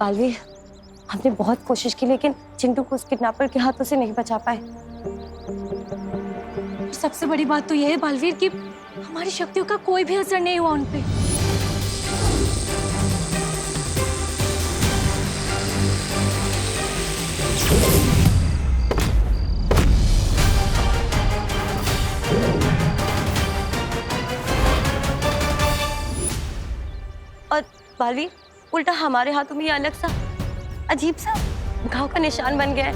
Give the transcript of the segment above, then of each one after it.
बालवीर, हमने बहुत कोशिश की लेकिन चिंटू को उस किडनैपर के हाथों से नहीं बचा पाए। सबसे बड़ी बात तो यह है बालवीर कि हमारी शक्तियों का कोई भी असर नहीं हुआ उन पे। और बालवीर, उल्टा हमारे हाथों में ये अलग सा अजीब सा घाव का निशान बन गया है।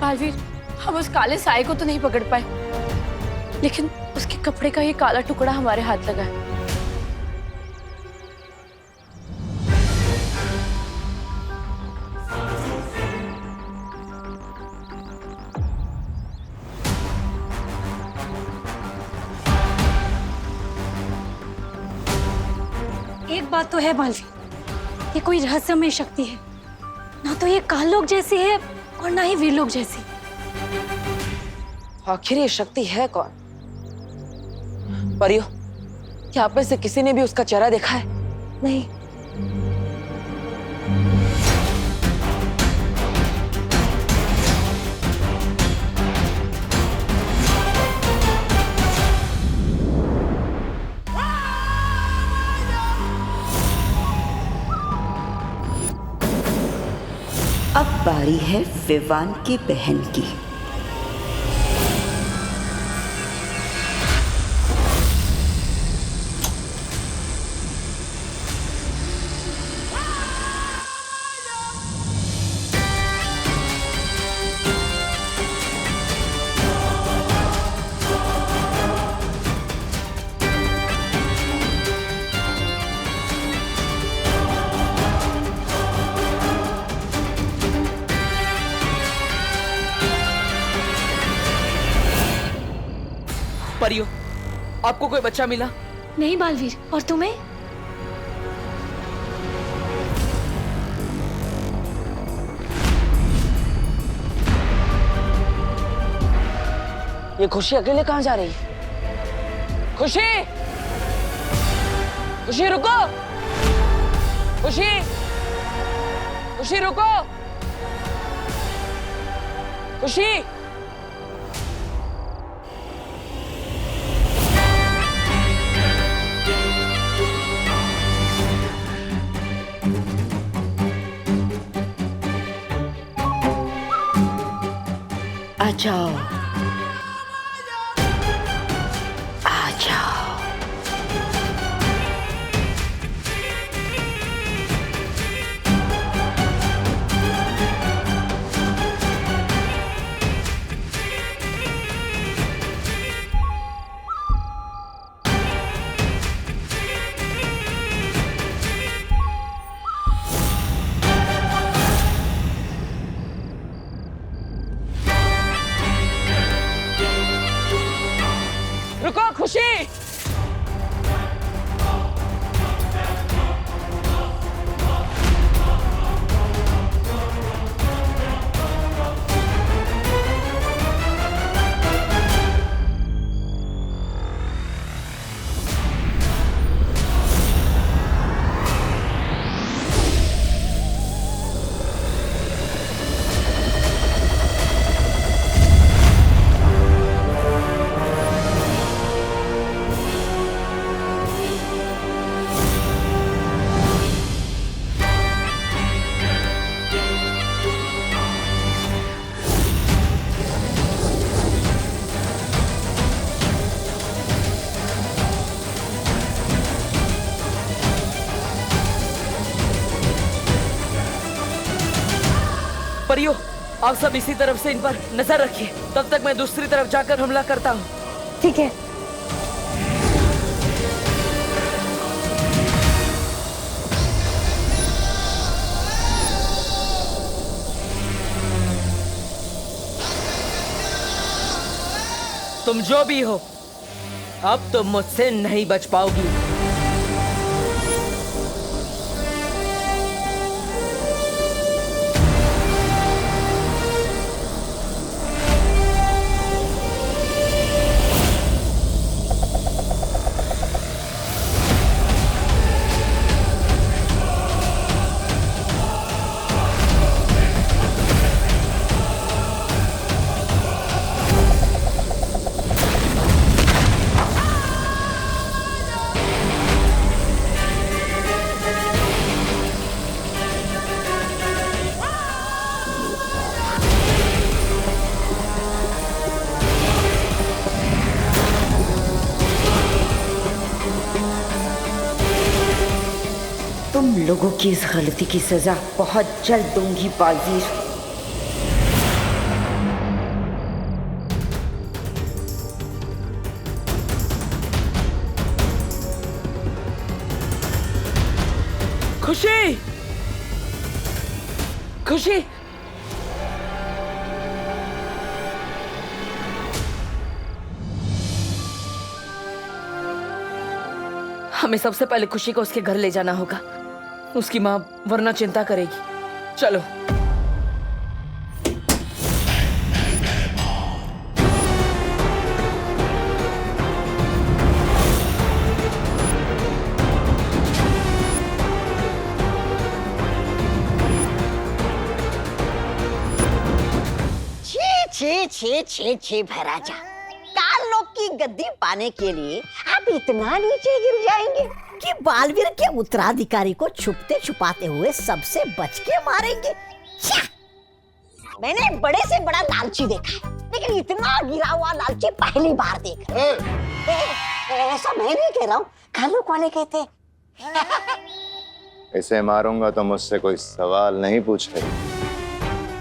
बालवीर, हम उस काले साए को तो नहीं पकड़ पाए, लेकिन उसके कपड़े का ये काला टुकड़ा हमारे हाथ लगा है। एक बात तो है बालवीर, ये कोई रहस्यमय शक्ति है, ना तो ये काललोक जैसी है और ना ही वीरलोक जैसी। आखिर ये शक्ति है कौन? परियो, क्या आप में से किसी ने भी उसका चेहरा देखा है? नहीं। अब बारी है विवान की बहन की। परियो, आपको कोई बच्चा मिला? नहीं बालवीर, और तुम्हें? ये खुशी अकेले कहाँ जा रही है? खुशी! खुशी रुको! खुशी! खुशी रुको! खुशी! आ जाओ, आ जाओ। रुको खुशी! परियो, आप सब इसी तरफ से इन पर नजर रखिए, तब तक मैं दूसरी तरफ जाकर हमला करता हूँ। ठीक है। तुम जो भी हो, अब तुम मुझसे नहीं बच पाओगी। तुम लोगों की इस गलती की सजा बहुत जल्द दूंगी बालवीर। खुशी, खुशी, हमें सबसे पहले खुशी को उसके घर ले जाना होगा। उसकी माँ वरना चिंता करेगी। चलो। छे भैराजा, काल लोग की गद्दी पाने के लिए आप इतना नीचे गिर जाएंगे कि बालवीर के उत्तराधिकारी को छुपते छुपाते हुए सबसे बच के मारेंगे। मैंने बड़े से बड़ा लालची देखा है, लेकिन इतना गिरा हुआ लालची पहली बार देख रहा हूं। ऐसा मैं नहीं कह रहा हूँ, काल लोग वाले कहते। इसे मारूंगा तो मुझसे कोई सवाल नहीं पूछे।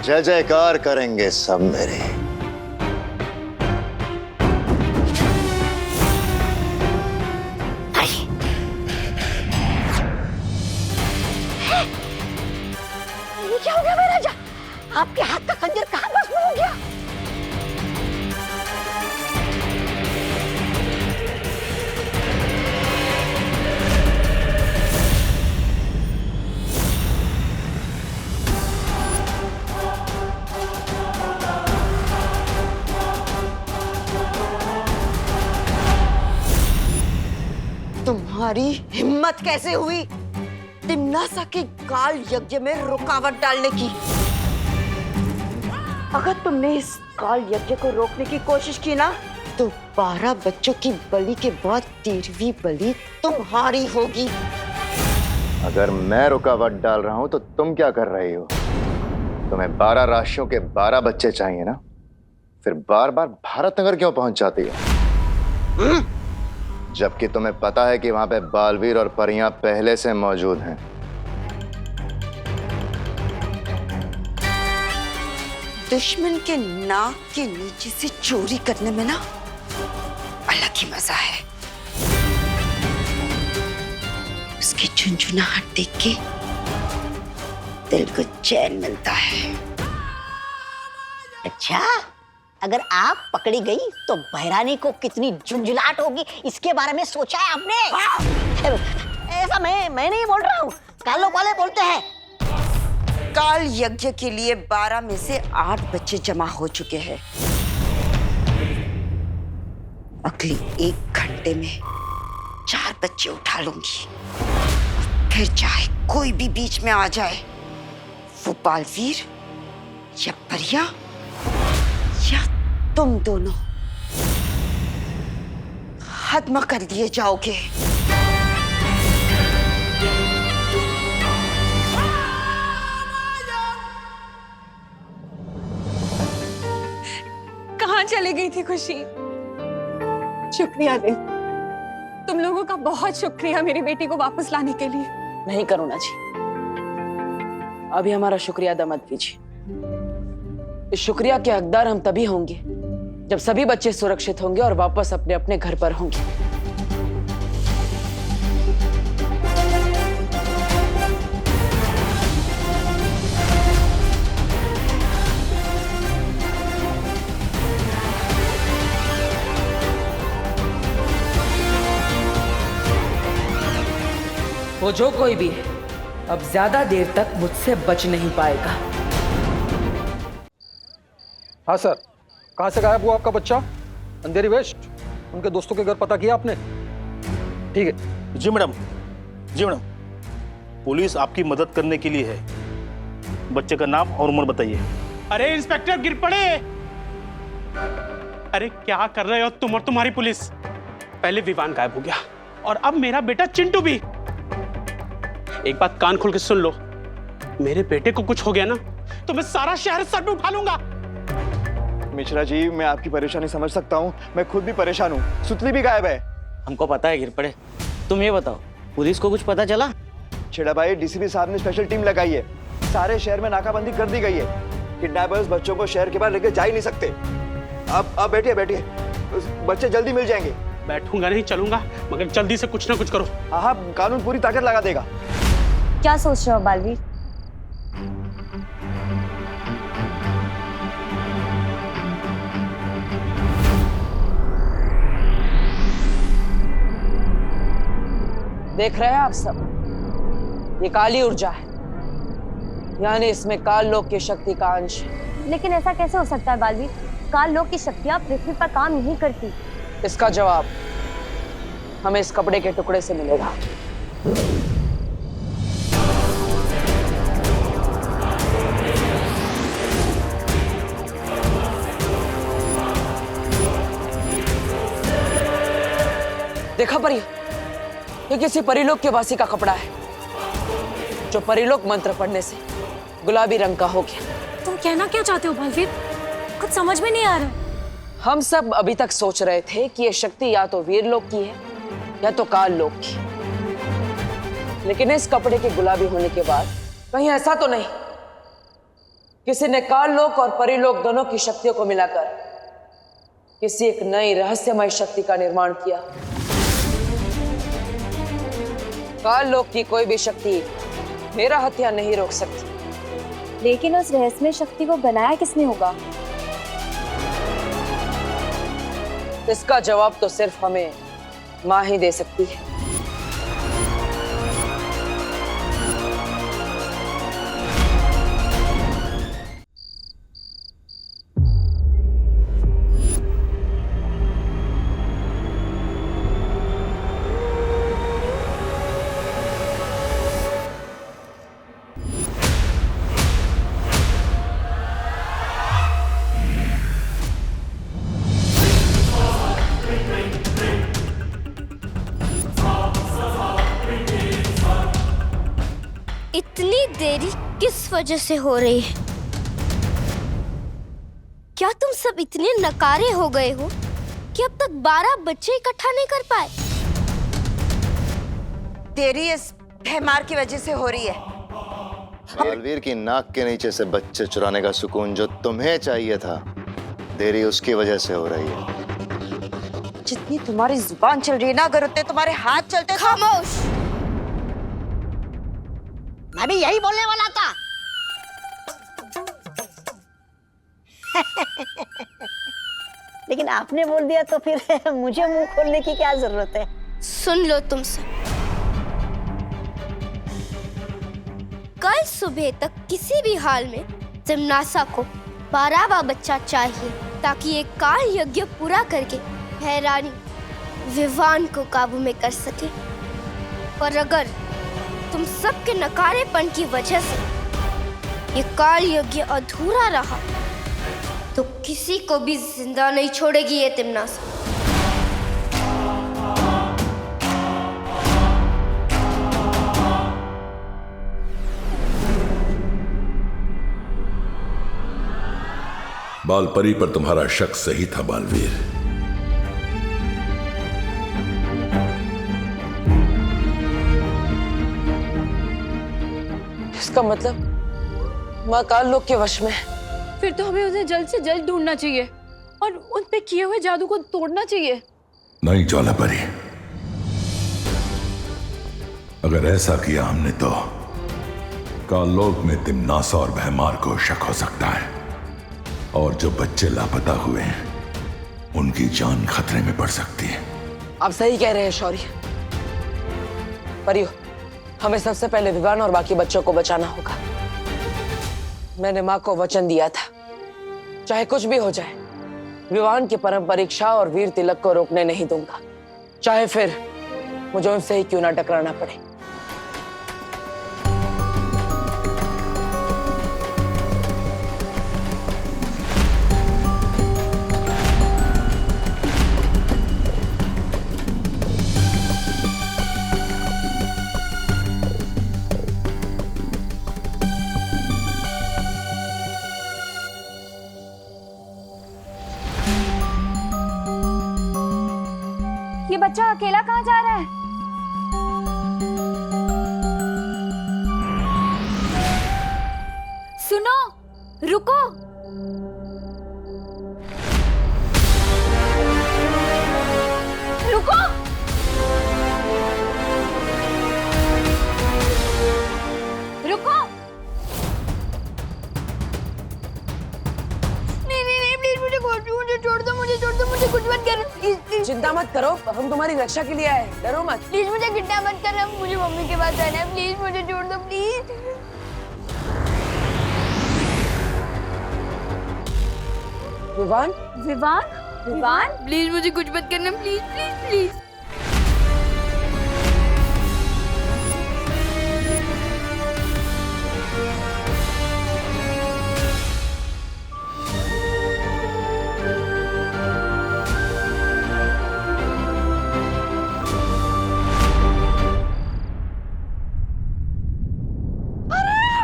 जय जयकार करेंगे सब मेरे। ये क्या हो गया महाराजा? आपके हाथ का खंजर कहाँ भस्म हो गया? तुम्हारी हिम्मत कैसे हुई तिम्नासा के काल यज्ञ में रुकावट डालने की? अगर तुमने इस काल यज्ञ को रोकने की कोशिश की ना, तो 12 बच्चों की बलि के बाद 13वीं बलि तुम्हारी होगी। अगर मैं रुकावट डाल रहा हूं तो तुम क्या कर रही हो? तुम्हें 12 राशियों के 12 बच्चे चाहिए ना? फिर बार बार भारत नगर क्यों पहुंच जाती हो? जबकि तुम्हें पता है कि वहां पे बालवीर और परियां पहले से मौजूद हैं। दुश्मन के नाक के नीचे से चोरी करने में ना अलग ही मजा है। उसकी झुनझुनाहट देख के दिल को चैन मिलता है। अच्छा, अगर आप पकड़ी गई तो बहरानी को कितनी झुंझुलाहट होगी, इसके बारे में सोचा है आपने? ऐसा मैं नहीं बोल रहा हूँ, कालों वाले बोलते हैं। काल यज्ञ के लिए 12 में से 8 बच्चे जमा हो चुके हैं। अगली 1 घंटे में 4 बच्चे उठा लूंगी। फिर चाहे कोई भी बीच में आ जाए, वो बालवीर या परिया या तुम दोनों खत्म कर दिए जाओगे। कहाँ चली गई थी खुशी? शुक्रिया दे, तुम लोगों का बहुत शुक्रिया मेरी बेटी को वापस लाने के लिए। नहीं करुणा जी, अभी हमारा शुक्रिया अदा मत कीजिए। इस शुक्रिया के हकदार हम तभी होंगे जब सभी बच्चे सुरक्षित होंगे और वापस अपने अपने घर पर होंगे। वो जो कोई भी है, अब ज्यादा देर तक मुझसे बच नहीं पाएगा। हाँ सर, कहाँ से गायब हुआ आपका बच्चा? अंधेरी वेस्ट, उनके दोस्तों के घर पता किया आपने? ठीक है। जी मैडम, जी मैडम, पुलिस आपकी मदद करने के लिए है। बच्चे का नाम और उम्र बताइए। अरे इंस्पेक्टर गिर पड़े। अरे क्या कर रहे हो तुम और तुम्हारी पुलिस? पहले विवान गायब हो गया और अब मेरा बेटा चिंटू भी। एक बात कान खोल के सुन लो, मेरे बेटे को कुछ हो गया ना तो मैं सारा शहर सर पे उठा लूंगा। मिश्रा जी, मैं आपकी परेशानी समझ सकता हूँ। मैं खुद भी परेशान हूँ। सुतली भी गायब है। हमको पता है गिर पड़े। तुम ये बताओ, पुलिस को कुछ पता चला? छेड़ा भाई, डीसीपी साहब ने स्पेशल टीम लगाई है, सारे शहर में नाकाबंदी कर दी गई है। किडनैपर्स बच्चों को शहर के बाहर लेके जा ही नहीं सकते। अब बैठिए बैठिए, बच्चे जल्दी मिल जाएंगे। बैठूंगा नहीं, चलूंगा, मगर जल्दी से कुछ ना कुछ करो। हाँ, कानून पूरी ताकत लगा देगा। क्या सोच रहे हो बालवीर? देख रहे हैं आप सब, ये काली ऊर्जा है, यानी इसमें काल लोक की शक्ति का अंश है। लेकिन ऐसा कैसे हो सकता है बालवीर? काल लोक की शक्तियां पृथ्वी पर काम नहीं करती। इसका जवाब हमें इस कपड़े के टुकड़े से मिलेगा। देखा परी, ये किसी परिलोक के वासी का कपड़ा है, जो परिलोक मंत्र पढ़ने से गुलाबी रंग का हो गया। तुम कहना क्या चाहते हो बालवीर? कुछ समझ में नहीं आ रहा। हम सब अभी तक सोच रहे थे कि ये शक्ति या तो वीरलोक की है या तो काल लोक की, लेकिन इस कपड़े के गुलाबी होने के बाद कहीं ऐसा तो नहीं किसी ने काल लोक और परिलोक दोनों की शक्तियों को मिलाकर किसी एक नई रहस्यमय शक्ति का निर्माण किया। काल लोक की कोई भी शक्ति मेरा हत्या नहीं रोक सकती। लेकिन उस रहस्यमय शक्ति को बनाया किसने होगा? इसका जवाब तो सिर्फ हमें माँ ही दे सकती है। इतनी देरी किस वजह से हो रही है? क्या तुम सब इतने नकारे हो गए हो कि अब तक 12 बच्चे इकट्ठा नहीं कर पाए? देरी इस भैमार की वजह से हो रही है। बालवीर की नाक के नीचे से बच्चे चुराने का सुकून जो तुम्हें चाहिए था, देरी उसकी वजह से हो रही है। जितनी तुम्हारी जुबान चल रही है ना, अगर उतने तुम्हारे हाथ चलते। खामोश! मैं भी यही बोलने वाला था। लेकिन आपने बोल दिया तो फिर मुझे मुंह खोलने की क्या जरूरत है? सुन लो तुम सब, कल सुबह तक किसी भी हाल में जिम्नासा को 12वां बच्चा चाहिए, ताकि ये काल यज्ञ पूरा करके हैरानी विवान को काबू में कर सके। और अगर तुम सबके नकारेपन की वजह से ये काल यज्ञ अधूरा रहा तो किसी को भी जिंदा नहीं छोड़ेगी ये तिम्नासा। बालपरी पर तुम्हारा शक सही था बालवीर। इसका मतलब माँ काल लोक के वश में है। फिर तो हमें उन्हें जल्द से जल्द ढूंढना चाहिए और उन पे किए हुए जादू को तोड़ना चाहिए। नहीं ज्वालापरी, अगर ऐसा किया हमने तो काललोक में तिम्नासा और भैमार को शक हो सकता है, और जो बच्चे लापता हुए हैं उनकी जान खतरे में पड़ सकती है। आप सही कह रहे हैं शौर्य। परियो, हमें सबसे पहले विवान और बाकी बच्चों को बचाना होगा। मैंने माँ को वचन दिया था, चाहे कुछ भी हो जाए, विवान की परम परीक्षा और वीर तिलक को रोकने नहीं दूंगा, चाहे फिर मुझे उनसे ही क्यों ना टकराना पड़े। ये बच्चा अकेला कहाँ जा रहा है? रुको। रुको। रुको। नहीं नहीं नहीं, प्लीज मुझे छोड़ दो, मुझे छोड़ दो, मुझे कुछ मत कर, प्लीज प्लीज। चिंता मत करो, हम तुम्हारी रक्षा के लिए आए, डरो मत। प्लीज मुझे किडनैप मत करना, मुझे मम्मी के पास जाना है, प्लीज मुझे छोड़ दो, प्लीज। विवान, विवान, विवान, प्लीज मुझे कुछ मत करना, प्लीज प्लीज प्लीज।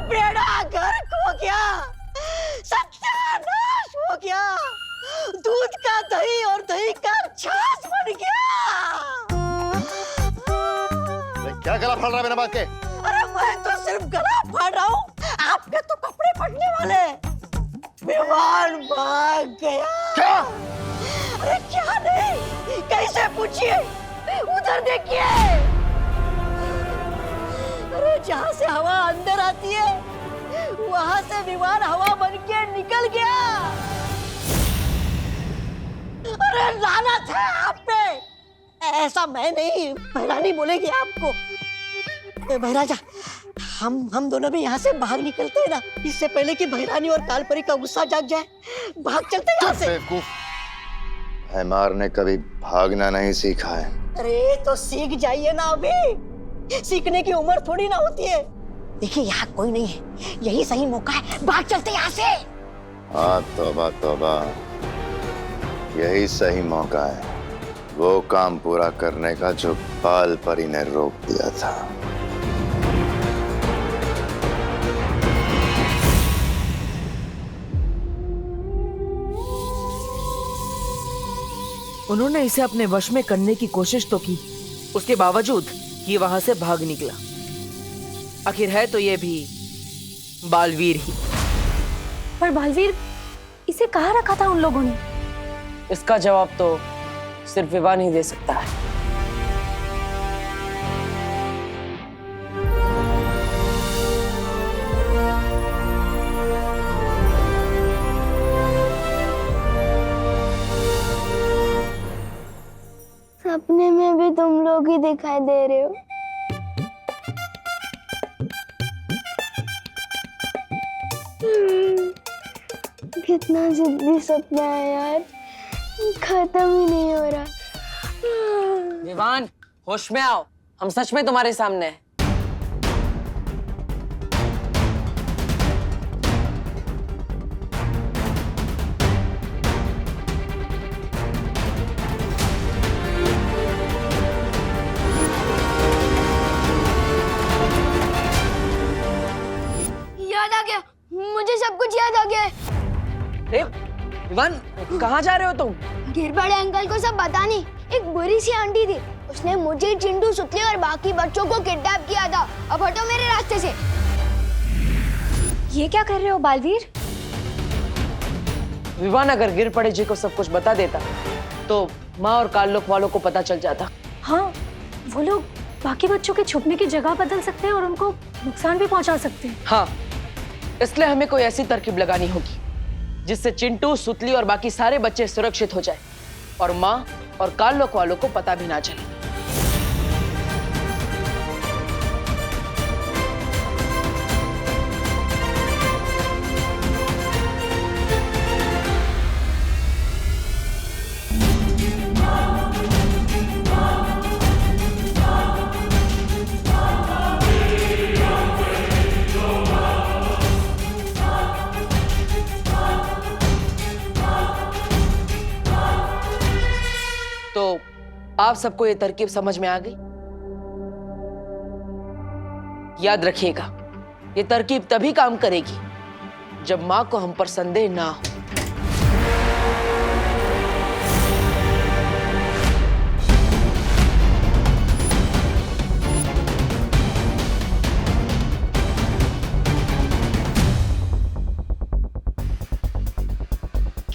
बेड़ा घर खो गया, सत्यानाश हो गया, दूध का दही और दही का छाछ बन गया। क्या गला फाड़ रहा है बिना बात के? अरे मैं तो सिर्फ गला फाड़ रहा हूँ, आपके तो कपड़े फटने वाले। विमान भाग गया। क्या? अरे क्या नहीं, कैसे पूछिए, उधर देखिए। अरे जहाँ से हवा अंदर आती है वहां से विमान हवा बन के निकल गया। अरे लानत है आप पे। ऐसा मैं नहीं, बहरानी बोलेगी आपको। बहराजा, हम दोनों भी यहाँ से बाहर निकलते हैं ना, इससे पहले कि बहरानी और कालपरी का गुस्सा जाग जाए। भाग चलते हैं यहाँ से। हैमार ने कभी भागना नहीं सीखा है। अरे तो सीख जाइए ना, अभी सीखने की उम्र थोड़ी ना होती है। देखिए यहाँ कोई नहीं है, यही सही मौका है, भाग चलते यहाँ से। हाँ तौबा तौबा, यही सही मौका है वो काम पूरा करने का जो बाल परी ने रोक दिया था। उन्होंने इसे अपने वश में करने की कोशिश तो की, उसके बावजूद ये वहां से भाग निकला। आखिर है तो ये भी बालवीर ही। पर बालवीर इसे कहाँ रखा था उन लोगों ने? इसका जवाब तो सिर्फ विवान ही दे सकता है। सपने में भी तुम लोग ही दिखाई दे रहे हो। कितना जिद्दी सपना है यार, खत्म ही नहीं हो रहा। विवान, होश में आओ, हम सच में तुम्हारे सामने हैं। याद आ गया, मुझे सब कुछ याद आ गया है। अरे विवान, कहाँ जा रहे हो तुम? गिर बड़े अंकल को सब बता नहीं, एक बुरी सी आंटी थी, उसने मुझे, चिंटू, सुतली और बाकी बच्चों को किडनैप किया था। अब हटो मेरे रास्ते से। ये क्या कर रहे हो बालवीर? विवान अगर गिर पड़े जी को सब कुछ बता देता तो माँ और काल्लोक वालों को पता चल जाता। हाँ, वो लोग बाकी बच्चों के छुपने की जगह बदल सकते हैं और उनको नुकसान भी पहुंचा सकते हैं। हाँ, इसलिए हमें कोई ऐसी तरकीब लगानी होगी जिससे चिंटू, सुतली और बाकी सारे बच्चे सुरक्षित हो जाए और माँ और काल्लोक वालों को पता भी ना चले। तो आप सबको ये तरकीब समझ में आ गई? याद रखिएगा, ये तरकीब तभी काम करेगी जब माँ को हम पर संदेह ना हो।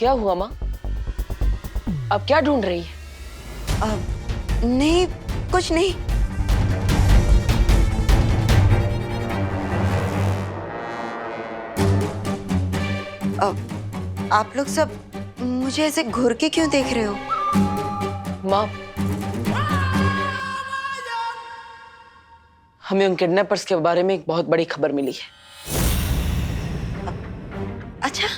क्या हुआ माँ? अब क्या ढूंढ रही है? नहीं, कुछ नहीं। आप लोग सब मुझे ऐसे घूर के क्यों देख रहे हो? माँ, हमें उन किडनैपर्स के बारे में एक बहुत बड़ी खबर मिली है। अच्छा,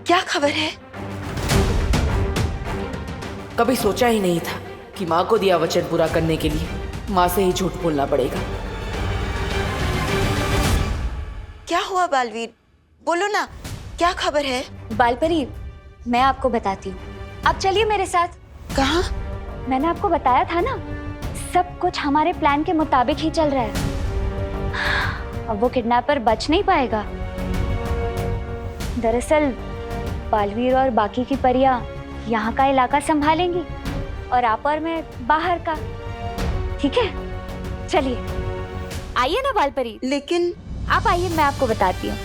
क्या खबर है? कभी सोचा ही नहीं था कि माँ को दिया वचन पूरा करने के लिए माँ से ही झूठ बोलना पड़ेगा। क्या हुआ बालवीर? बोलो ना, क्या खबर है? बालपरी, मैं आपको बताती हूँ। आप चलिए मेरे साथ। कहाँ? मैंने आपको बताया था ना, सब कुछ हमारे प्लान के मुताबिक ही चल रहा है। अब वो किडनैपर बच नहीं पाएगा। दरअसल बालवीर और बाकी की परियां यहाँ का इलाका संभालेंगी और आप और मैं बाहर का। ठीक है, चलिए। आइए ना बालपरी। लेकिन आप आइए, मैं आपको बताती हूँ।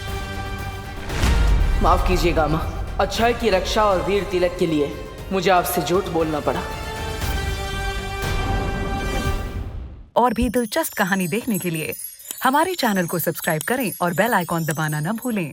माफ कीजिएगा माँ, अच्छाई की रक्षा और वीर तिलक के लिए मुझे आपसे झूठ बोलना पड़ा। और भी दिलचस्प कहानी देखने के लिए हमारे चैनल को सब्सक्राइब करें और बेल आइकॉन दबाना न भूलें।